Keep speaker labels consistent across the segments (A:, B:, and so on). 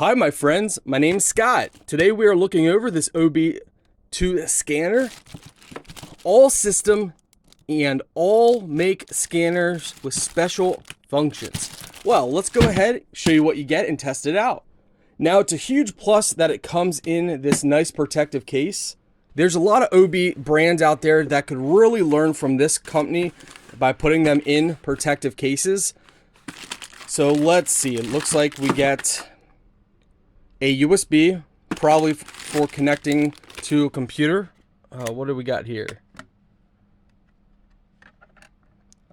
A: Hi my friends, my name's Scott. Today we are looking over this OBD2 scanner. All system and all make scanners with special functions. Well, let's go ahead, show you what you get and test it out. Now it's a huge plus that it comes in this nice protective case. There's a lot of OB brands out there that could really learn from this company by putting them in protective cases. So let's see, it looks like we get a USB, probably for connecting to a computer. What do we got here?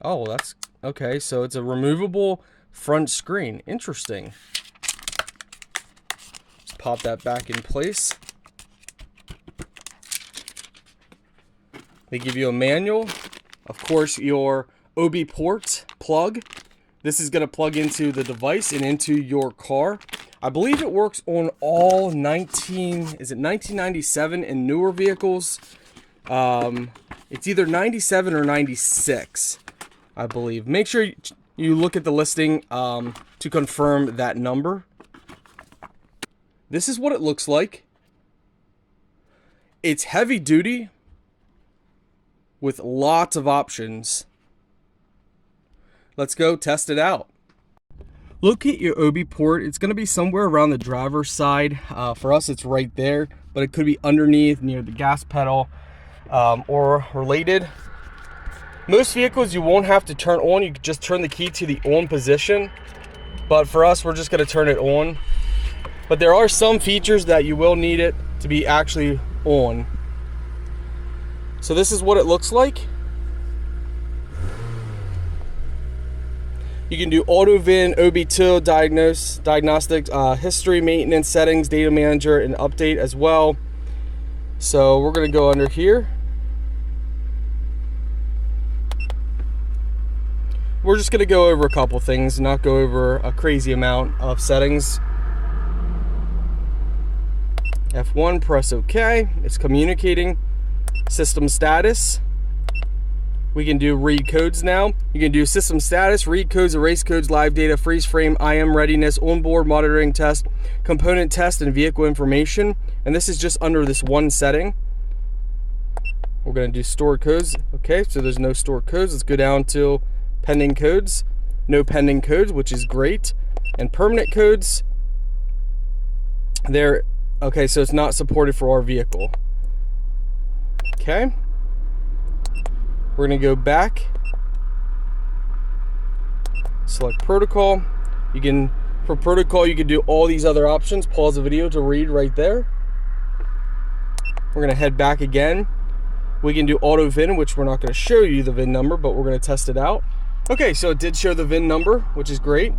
A: Oh, that's okay. So it's a removable front screen. Interesting. Just pop that back in place. They give you a manual. Of course, your OB port plug. This is going to plug into the device and into your car. I believe it works on all 1997 and newer vehicles. It's either 97 or 96, I believe. Make sure you look at the listing to confirm that number. This is what it looks like. It's heavy duty with lots of options. Let's go test it out. Locate your OB port. It's going to be somewhere around the driver's side. For us, it's right there, but it could be underneath near the gas pedal or related. Most vehicles you won't have to turn on. You can just turn the key to the on position. But for us, we're just going to turn it on. But there are some features that you will need it to be actually on. So this is what it looks like. You can do auto VIN, OB2 diagnostics, history, maintenance, settings, data manager, and update as well. So we're going to go under here. We're just going to go over a couple things, not go over a crazy amount of settings. F1, press OK. It's communicating. System status. We can do read codes now. You can do system status, read codes, erase codes, live data, freeze frame, IM readiness, onboard monitoring test, component test, and vehicle information. And this is just under this one setting. We're going to do stored codes. Okay, so there's no stored codes. Let's go down to pending codes. No pending codes, which is great. And permanent codes. There. Okay, so it's not supported for our vehicle. Okay. We're going to go back, select protocol. You can, for protocol, you can do all these other options. Pause the video to read right there. We're going to head back again. We can do auto VIN, which we're not going to show you the VIN number, but we're going to test it out. Okay, so it did show the VIN number, which is great.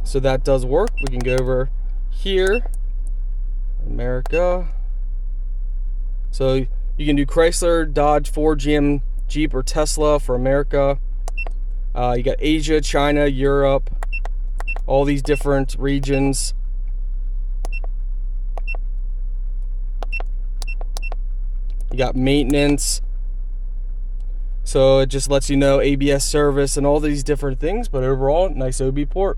A: So that does work. We can go over here, America. So you can do Chrysler, Dodge, Ford, GM, Jeep, or Tesla for America. You got Asia, China, Europe, all these different regions. You got maintenance. So it just lets you know ABS service and all these different things, but overall, nice OB port.